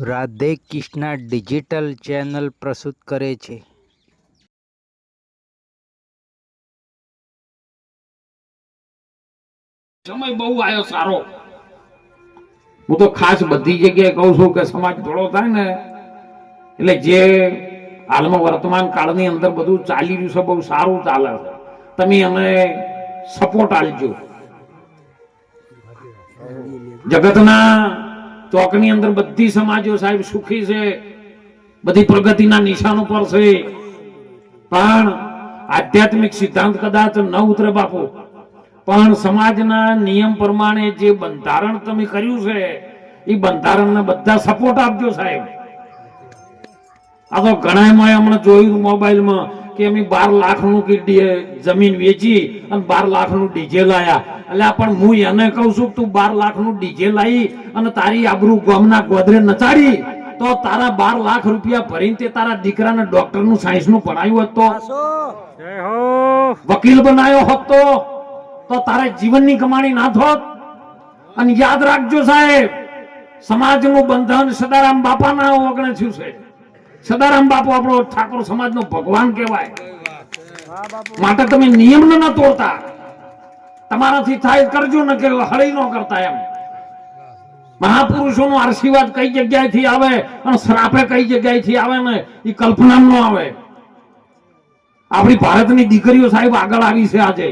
Radhe Krishna digital channel પ્રસ્તુત કરે છે. સમય બહુ આવ્યો સારો. હું તો ખાસ બધી જગ્યાએ કહું છું કે સમાજ થોડો થાય ને એટલે જે હાલમાં વર્તમાન કાળની અંદર બધું ચાલી રહ્યું છે બહુ સારું ચાલે છે. તમે અમે સપોર્ટ આલજો. જગતના ચોકની અંદર બધી સમાજો સાહેબ સુખી છે, બધી પ્રગતિના નિશાનો પર છે, પણ આધ્યાત્મિક સિદ્ધાંત કદાચ ન ઉતરે બાપુ, પણ સમાજના નિયમ પ્રમાણે જે બંધારણ તમે કર્યું છે એ બંધારણને બધા સપોર્ટ આપજો સાહેબ. આ તો ઘણામાં હમણાં જોયું મોબાઈલમાં કે અમે 12 લાખનું જમીન વેચી અને 12 લાખનું ડીજે લાયા. એટલે પણ હું એને કહું છું તું 12 લાખનું ડીજે લાવી અને તારી આબરૂ ગામના ગોદરે નચાડી તો તારા 12 લાખ રૂપિયા ભરીને તે તારા દીકરાને ડોક્ટરનું સાયન્સનું ભણાયું હોત તો, વકીલ બનાવ્યો હોત તો તારે જીવનની કમાણી ના થોત. અને યાદ રાખજો સાહેબ, સમાજનું બંધન સદારામ બાપાના ઓગણે થયું છે. સદારામ બાપુ આપણો ઠાકોર સમાજનો ભગવાન કહેવાય. માટે તમે નિયમ ન તોડતા, તમારાથી થાય કરજો ને કે હળી ન કરતા. એમ મહાપુરુષોનો આશીર્વાદ કઈ જગ્યાએથી આવે અને શ્રાપે કઈ જગ્યાએથી આવે ને એ કલ્પના ન આવે. આપણી ભારતની દીકરીઓ સાહેબ આગળ આવી છે. આજે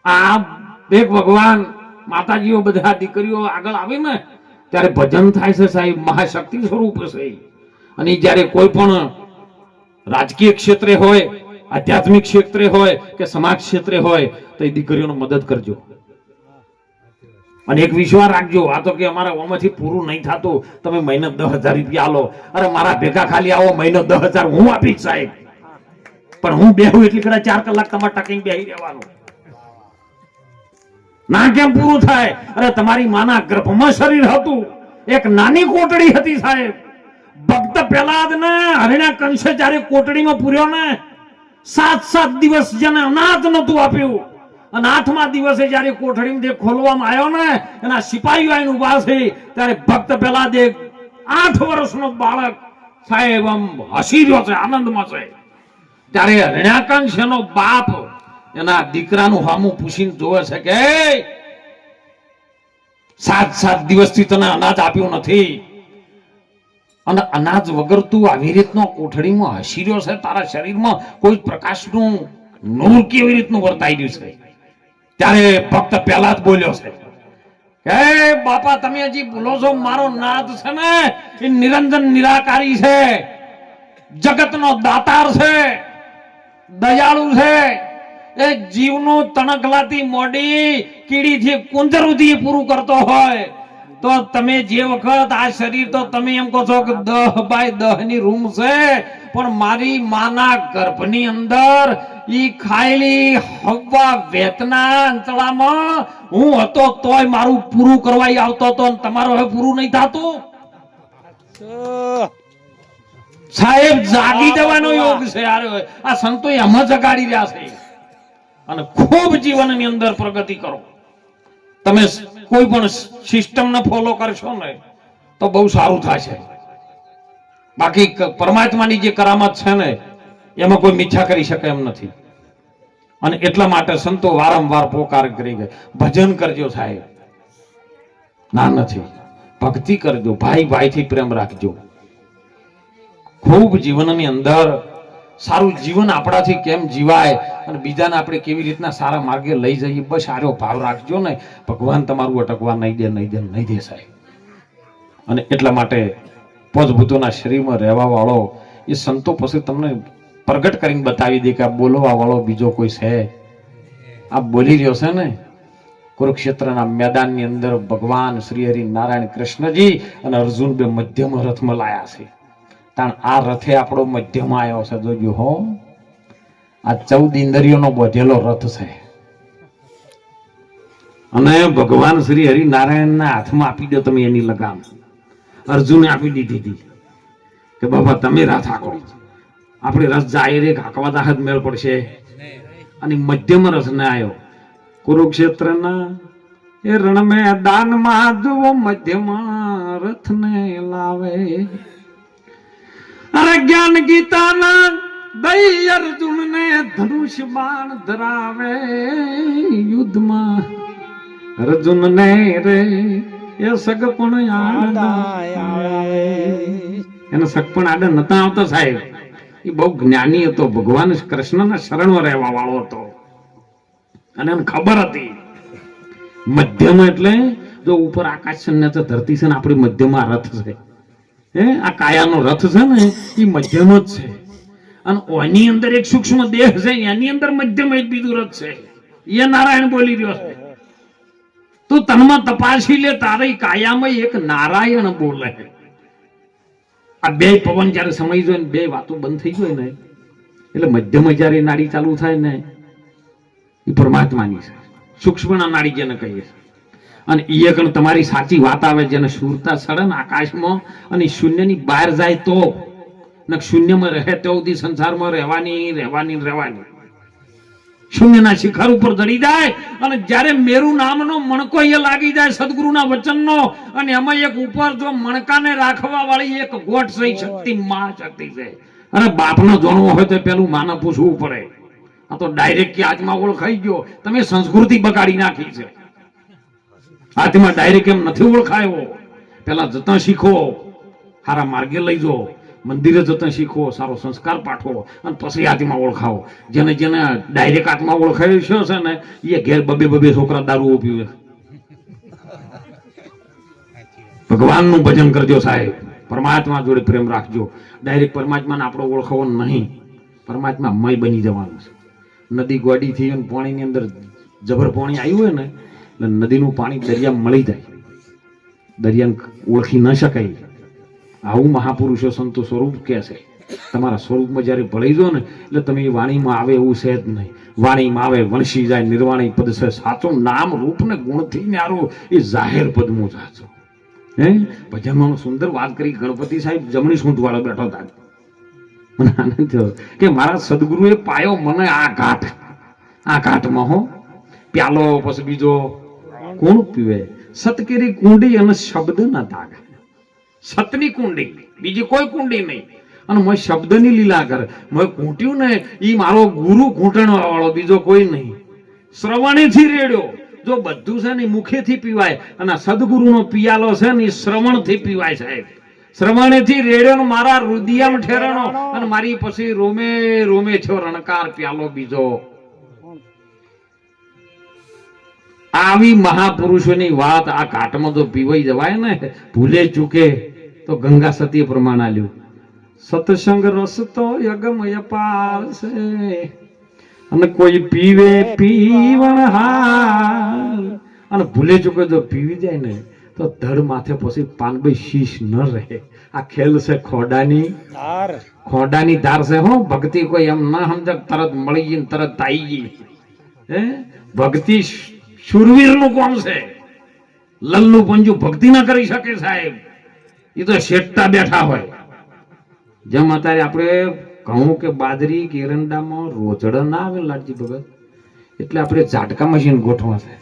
આ એક ભગવાન માતાજીઓ બધા દીકરીઓ આગળ આવે ને ત્યારે ભજન થાય છે સાહેબ. મહાશક્તિ સ્વરૂપ છે. અને જયારે કોઈ પણ રાજકીય ક્ષેત્રે હોય, આધ્યાત્મિક ક્ષેત્રે હોય કે સમાજ ક્ષેત્રે હોય તો એ દીકરીઓને મદદ કરજો. અને એક વિશ્વાસ રાખજો, આ તો કે અમારા ઓમાંથી પૂરું નહીં થતું, તમે મહિને 10,000 રૂપિયા આલો. અરે મારા ભેગા ખાલી આવો મહિનો 10,000 હું આપીશ સાહેબ, પણ હું બેહું એટલી કડા 4 કલાક તમારે ટકીને બેહી રહેવાનું. ના કેમ પૂરું થાય? અરે તમારી માના ગર્ભમાં શરીર હતું, એક નાની કોટડી હતી સાહેબ. ભક્ત પ્રહલાદ ને હરિણા કંસે જ્યારે કોટડીમાં પૂર્યો ને 7 દિવસ જેને અનાજ નતું આપ્યું, અને 8મા દિવસે જ્યારે કોઠડીમાં ખોલવામાં આવ્યો ને એના સિપાહીઓ આવીને ઉભા છે ત્યારે ભક્ત પ્રહલાદ 8 વર્ષનો બાળક સાહેબ આમ હસી રહ્યો છે, આનંદમાં છે. ત્યારે હરિણાકંશ એનો બાપ એના દીકરાનું હામું પૂછીને જોવે છે કે 7 દિવસથી તને અનાજ આપ્યું નથી અને અનાજ વગર તું આવી રીતનો કોઠડીમાં હસી રહ્યો છે, તારા શરીરમાં કોઈ પ્રકાશનું નૂર કેવી રીતનું વર્તાઈ રહ્યું છે. ત્યારે ભક્ત પહેલા જ બોલ્યો છે કે બાપા તમે હજી ભૂલો છો, મારો નાદ છે ને એ નિરંજન નિરાકારી છે, જગતનો દાતાર છે, દયાળુ છે. એ જીવનું તણકલાતી મોડી કીડીથી કુંજર સુધી પૂરું કરતો હોય તો તમે જે વખત આ શરીર તો તમે એમ કહો છો કે 10 બાય 10 ની રૂમ છે, પણ મારી માના ગર્ભની અંદર ઈ ખાયલી હવા વેતના અંતળામાં હું હતો તોય મારું પૂરું કરવાઈ આવતો હતો, અને તમારું હવે પૂરું નહીં થતું. સાહેબ જાગી જવાનો યોગ છે. આ સંતો એમ જ જગાડી રહ્યા છે. અને ખૂબ જીવનની અંદર પ્રગતિ કરો. તમે કોઈ પણ સિસ્ટમ ને ફોલો કરશો ને તો બહુ સારું થશે. બાકી પરમાત્માની જે કરામત છે ને એમાં કોઈ મીઠા કરી શકે એમ નથી. અને એટલા માટે સંતો વારંવાર પોકાર કરી ગયા, ભજન કરજો સાહેબ. ના નથી, ભક્તિ કરજો, ભાઈ ભાઈથી પ્રેમ રાખજો. ખૂબ જીવનની અંદર સારું જીવન આપણાથી કેમ જીવાય અને બીજાને આપણે કેવી રીતના સારા માર્ગે લઈ જઈએ, બસ આરો ભાવ રાખજો ને ભગવાન તમારું અટકવા નહીં દે સાહેબ. અને એટલા માટે પંચભૂતોના શરીરમાં રહેવા વાળો એ સંતો પછી તમને પ્રગટ કરીને બતાવી દે કે આ બોલવા વાળો બીજો કોઈ છે. આ બોલી રહ્યો છે ને કુરુક્ષેત્રના મેદાનની અંદર ભગવાન શ્રી હરિ નારાયણ કૃષ્ણજી અને અર્જુન બે મધ્યમ રથમાં લાયા છે. તાણ આ રથે આપણો મધ્યમાં આવ્યો છે. જોજો હો, આ 14 ઇન્દ્રિયોનો બધેલો રથ છે. અને ભગવાન શ્રી હરિ નારાયણના હાથમાં આપી દો તમે એની લગામ. અર્જુને આપી દીધી હતી કે બાબા તમે રથ હાંકો, આપણે રથ જાય રે હાંકવા દાખત મેળ પડશે. અને મધ્યમ રથ ને આવ્યો કુરુક્ષેત્રના એ રણ મેદાનમાં જુઓ મધ્યમાં રથ ને લાવે. અરે જ્ઞાન ગીતાના દઈ અર્જુન ને ધનુષ બાણ ધરાવે. યુદ્ધમાં અર્જુન ને રે એ સગપણ એને સગપણ આડે નતા આવતા સાહેબ. એ બહુ જ્ઞાની હતો, ભગવાન કૃષ્ણના શરણમાં રહેવા વાળો હતો અને એને ખબર હતી મધ્યમ એટલે જો ઉપર આકાશ ને ધરતી છે ને આપણી મધ્યમાં રથ છે. આ કાયાનો રથ છે ને એ મધ્યમ જ છે અને એની અંદર એક સૂક્ષ્મ દેહ છે, એની અંદર મધ્યમ એક બીજું રથ છે. એ નારાયણ બોલી રહ્યો છે. તું તનમાં તપાસી લે, તારી કાયામાં એક નારાયણ બોલે. આ બે પવન જયારે સમય જોઈએ ને બે વાતો બંધ થઈ જાય ને એટલે મધ્યમ જયારે નાડી ચાલુ થાય ને એ પરમાત્માની છે, સૂક્ષ્મના નાડી જેને કહીએ છે. અને એ કણ તમારી સાચી વાત આવે જેને સુરતા સડે ને આકાશમાં અને શૂન્યની બહાર જાય તો ને શૂન્યમાં રહે તો સુધી સંસારમાં રહેવાની શૂન્યના શિખર ઉપર ચડી જાય અને જ્યારે મેરુ નામનો મણકો એ લાગી જાય સદગુરુના વચનનો અને એમાં એક ઉપર જો મણકાને રાખવા વાળી એક ગોઠ સહી શક્તિ મહાશક્તિ છે. અરે બાપનો જાણવો હોય તો પેલું માને પૂછવું પડે. આ તો ડાયરેક્ટ આજમાં ઓળખાઈ ગયો, તમે સંસ્કૃતિ બગાડી નાખી છે. આત્મા ડાયરેક્ટ એમ નથી ઓળખાયો. પેલા જતા શીખો, સારા માર્ગે લઈ જાઓ, મંદિરે જતા શીખો, સારો સંસ્કાર પાઠવો અને પછી આત્મા ઓળખાવો. જેને ડાયરેક્ટ આત્મા ઓળખાયો છે ને એ ઘેર બબે છોકરા દારૂ પીવે. ભગવાનનું ભજન કરજો સાહેબ, પરમાત્મા જોડે પ્રેમ રાખજો. ડાયરેક્ટ પરમાત્માને આપણો ઓળખાવો નહીં, પરમાત્મા મય બની જવાનું છે. નદી ગોડી થી અને પાણીની અંદર જબર પાણી આવ્યું હોય ને એટલે નદીનું પાણી દરિયા મળી જાય, દરિયાને ઓળખી ન શકાય. આવું મહાપુરુષો સંતો સ્વરૂપ કે છે. તમારા સ્વરૂપમાં જયારે ભળી જો ને એટલે તમે વાણીમાં આવે એવું છે જ નહીં. વાણીમાં આવે વણસી જાય નિર્વાણી પદ છે. સાચું નામ રૂપ ને ગુણથી ન્યારું એ જાહેર પદનું સાચું. ભજનમાં સુંદર વાત કરી. ગણપતિ સાહેબ જમણી સૂંઢ વાળો બેઠો હતા. મને આનંદ થયો કે મારા સદગુરુએ પાયો મને આ ઘાટમાં હો. પ્યાલો પછી બીજો કોણ પીવે? સતકેરી કુંડી અને શબ્દ ના તાગ. સતની કુંડી, બીજી કોઈ કુંડી નહીં. અને મેં શબ્દની લીલા કર મેં કૂંટ્યું ને ઈ મારો ગુરુ ઘૂંટણ વાળો, બીજો કોઈ નહીં. શ્રવણેથી રેડ્યો. જો બધું છે ને મુખેથી પીવાય અને સદગુરુનો પિયાલો છે ને શ્રવણથી પીવાય સાહેબ. શ્રવણેથી રેડ્યો મારા રુદિયામાં ઠેરણો અને મારી પછી રોમે રોમે થયો રણકાર પ્યાલો બીજો. આવી મહાપુરુષોની વાત આ ઘાટમાં જો પીવાઈ જવાય ને ભૂલે ચૂકે તો ગંગા સતીએ પ્રમાણ આલ્યું. સત્સંગ રસ તો યગમય પાર છે અને કોઈ પીવે પીવણહાર અને ભૂલે ચૂકે જો પીવી જાય ને તો ધડ માથે પછી પાનભાઈ શીશ ન રહે. આ ખેલ છે ખોડાની ધાર છે. હો ભક્તિ કોઈ એમ ના સમજક તરત મળી ગઈ તરત આવી ગઈ. ભક્તિ શુરવીર નું કોણ છે? લલ્લુ પંજુ ભક્તિ ના કરી શકે સાહેબ. એ તો શેઠતા બેઠા હોય. જેમ અત્યારે આપણે ઘઉં કે બાજરી કે એરંડામાં રોજડા ના આવે લાલજી ભગત એટલે આપણે ઝાટકા મશીન ગોઠવા છે.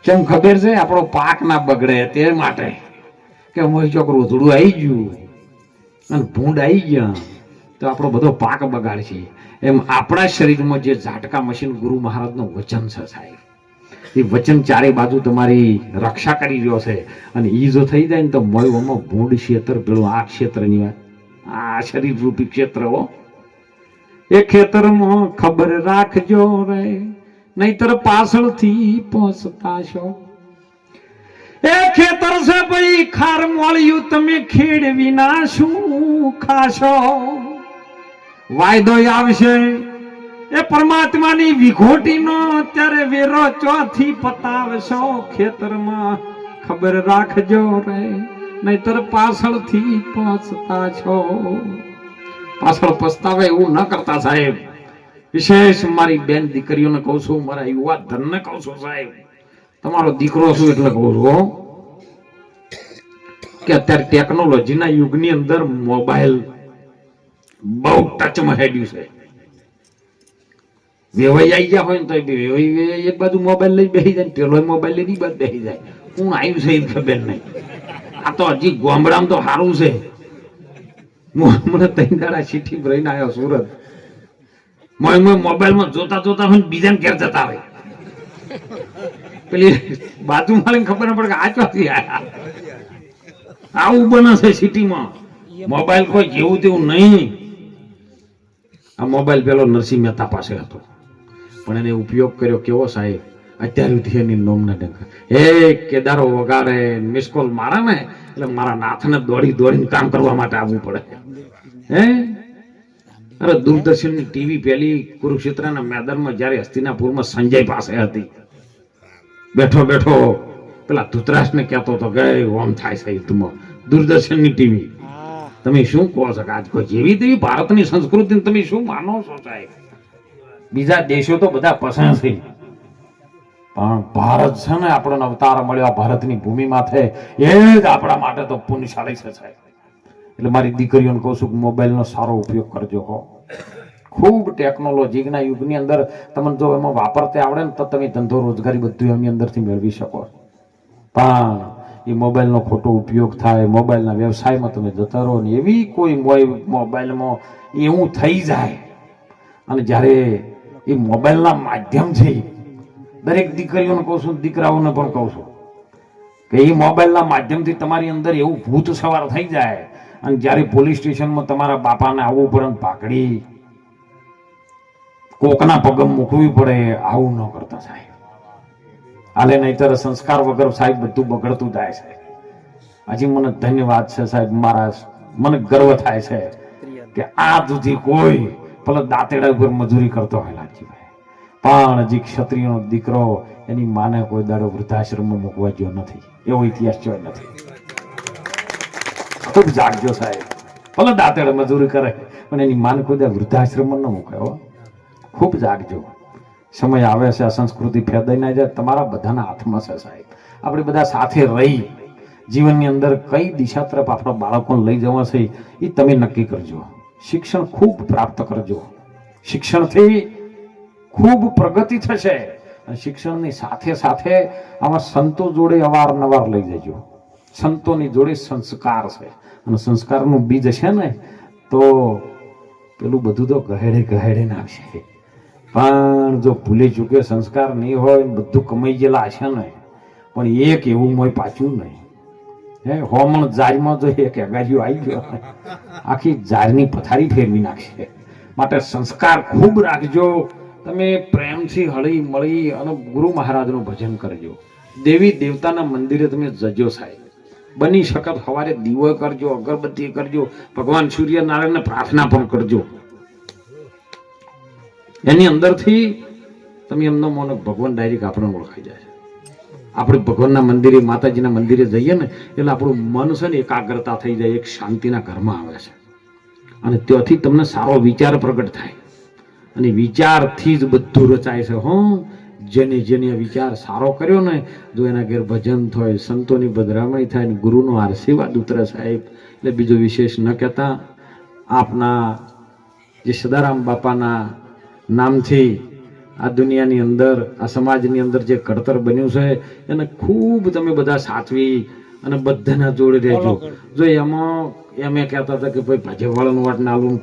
કેમ ખબર છે? આપણો પાક ના બગડે તે માટે કે મોઈ ચોક રોજડું આવી ગયું અને ભૂંડ આવી ગયા તો આપણો બધો પાક બગાડ છે. એમ આપણા શરીરમાં જે ઝાટકા મશીન ગુરુ મહારાજનું વચન છે સાહેબ, એ વચન ચારે બાજુ તમારી રક્ષા કરી રહ્યો છે. અને એ જો થઈ જાય ને તો મોયમાં ભૂંડ ક્ષેત્ર પેલું આ ક્ષેત્રની વાત, આ શરીર રૂપી ક્ષેત્ર હો, એ ખેતરમાં ખબર રાખજો રે નહીતર પાછળથી પહોંચતા છો. એ ખેતર છે ભાઈ ખાર મળ્યું તમે ખેડ વિના શું ખાશો? વાયદો આવશે એ પરમાત્માની વિખોટીનો ત્યારે વેરો ચોથી પતાવશો. ખેતરમાં ખબર રાખજો રે નહીતર પાછળથી પહોંચતા છો. પાછળ પસ્તાવે એવું ન કરતા સાહેબ. વિશેષ મારી બેન દીકરીઓને કહું છું, મારા યુવા ધનને કહું છું સાહેબ, તમારો દીકરો છું એટલે કહું છું કે અત્યારે ટેકનોલોજીના યુગની અંદર મોબાઈલ બહુ ટચમાં હેડ્યું છે. વેવાઈ આવી ગયા હોય ને તો એક બાજુ મોબાઈલ લઈ બેસી જાય, પેલો મોબાઈલ લઈ બાજુ બેસી જાય. કોણ આવ્યું છે એ ખબર નહીં. આ તો હજી ગામડામાં તો સારું છે. મને 3 દાડા સિટી રહીને આવ્યો સુરત. મોબાઈલમાં જોતા જોતા હોય ને બીજાને ઘેર જતા હોય. પેલી બાજુ મારે ખબર ન પડે કે આ ચોથી આયા. આવું બને છે સિટીમાં. મોબાઈલ કોઈ જેવું તેવું નહીં. આ મોબાઈલ પેલો નરસિંહ મહેતા પાસે હતો, પણ એને ઉપયોગ કર્યો કેવો સાહેબ, અત્યાર સુધી એની નોમ ના ડંકા. કેદારો વગાડે, મિસકોલ મારે ને એટલે મારા નાથને દોડી દોડીને કામ કરવા માટે આવવું પડે. અરે દૂરદર્શનની ટીવી પેલી કુરુક્ષેત્રના મેદાનમાં જયારે હસ્તિનાપુરમાં સંજય પાસે હતી, બેઠો બેઠો પેલા ધૃતરાષ્ટ્રને કહેતો હતો કે ઓમ થાય છે યુદ્ધમાં. દૂરદર્શનની ટીવી તમે શું કહો છો કે આજ કોઈ જેવી તેવી ભારતની સંસ્કૃતિ તમે શું માનો છો સાહેબ? બીજા દેશો તો બધા પસંદ છે, પણ ભારત છે ને આપણને અવતાર મળ્યો ભારતની ભૂમિ માથે, એ જ આપણા માટે તો પુણ્યશાળી છે સાહેબ. એટલે મારી દીકરીઓને કહું છું કે મોબાઈલનો સારો ઉપયોગ કરજો. ખૂબ ટેકનોલોજીના યુગની અંદર તમને જો એમાં વાપરતે આવડે ને તો તમે ધંધો રોજગારી બધું એમની અંદરથી મેળવી શકો. પણ એ મોબાઈલનો ખોટો ઉપયોગ થાય, મોબાઈલના વ્યવસાયમાં તમે જતા રહો ને એવી કોઈ મોબાઈલમાં એવું થઈ જાય, અને જ્યારે એ મોબાઈલના માધ્યમથી દરેક દીકરીઓને કહું છું, દીકરાઓને પણ કહું છું કે એ મોબાઈલના માધ્યમથી તમારી અંદર એવું ભૂત સવાર થઈ જાય, અને જ્યારે પોલીસ સ્ટેશનમાં તમારા બાપાને આવવું પડે, પાકડી કોકના પગમ મૂકવી પડે, આવું ન કરતા સાહેબ. હાલે નહીતર સંસ્કાર વગર સાહેબ બધું બગડતું જાય છે. હજી મને ધન્યવાદ છે સાહેબ, મારા મને ગર્વ થાય છે કે આ સુધી કોઈ ભલે દાંતેડા ઉપર મજૂરી કરતો હોય લાલજીભાઈ, પણ હજી ક્ષત્રિયનો દીકરો એની માને કોઈ દાડો વૃદ્ધાશ્રમમાં મૂકવા ગયો નથી, એવો ઇતિહાસ જોયો નથી. ખૂબ જાગજો સાહેબ, ભલે દાંતેડા મજૂરી કરે પણ એની માને કોઈ દાડો વૃદ્ધાશ્રમમાં ન મૂકે. ખૂબ જાગજો, સમય આવે છે, આ સંસ્કૃતિ ફેદાઈ ના જાય, તમારા બધાના હાથમાં છે સાહેબ. આપણે બધા સાથે રહી જીવનની અંદર કઈ દિશા તરફ આપણા બાળકોને લઈ જવા છે એ તમે નક્કી કરજો. શિક્ષણ ખૂબ પ્રાપ્ત કરજો, શિક્ષણથી ખૂબ પ્રગતિ થશે. અને શિક્ષણની સાથે સાથે આમાં સંતો જોડે અવારનવાર લઈ જજો. સંતોની જોડે સંસ્કાર છે, અને સંસ્કારનું બીજ છે ને તો પેલું બધું તો ગહેડે ગહેડે નાખશે. પણ જો ભૂલી ચૂકે સંસ્કાર નહીં હોય, બધું કમાઈ ગયેલા હશે ને, પણ એક એવું મોય પાછું નહીં. હોમણ જારમાં જો એક અગાજીઓ આવી ગયો, આખી જારની પથારી ફેરવી નાખશે. માટે સંસ્કાર ખૂબ રાખજો. તમે પ્રેમથી હળી મળી અને ગુરુ મહારાજનું ભજન કરજો. દેવી દેવતાના મંદિરે તમે જજો સાહેબ. બની શકત સવારે દીવો કરજો, અગરબત્તી કરજો, ભગવાન સૂર્યનારાયણને પ્રાર્થના પણ કરજો. એની અંદરથી તમે એમનો મોનો ભગવાન ડાયરેક્ટ આપણને ઓળખાઈ જાય છે. આપણે ભગવાનના મંદિરે, માતાજીના મંદિરે જઈએ ને એટલે આપણું મન છે ને એકાગ્રતા થઈ જાય, એક શાંતિના ઘરમાં આવે છે, અને ત્યાંથી તમને સારો વિચાર પ્રગટ થાય, અને વિચારથી જ બધું રચાય છે. જેને જેને વિચાર સારો કર્યો ને, જો એના ઘેર ભજન થાય, સંતોની બદરામણી થાય ને ગુરુનો આશીર્વાદ ઉતરે સાહેબ. એટલે બીજો વિશેષ ન કહેતા, આપના જે સદારામ બાપાના નામથી આ દુનિયાની અંદર, આ સમાજની અંદર જે ઘડતર બન્યું છે એને ખૂબ તમે બધા સાચવી અને બધાના જોડે રહેજો. જો એમાં એમ કહેતા હતા કે ભાઈ ભાજપ વાળાનું વાટ ના આલું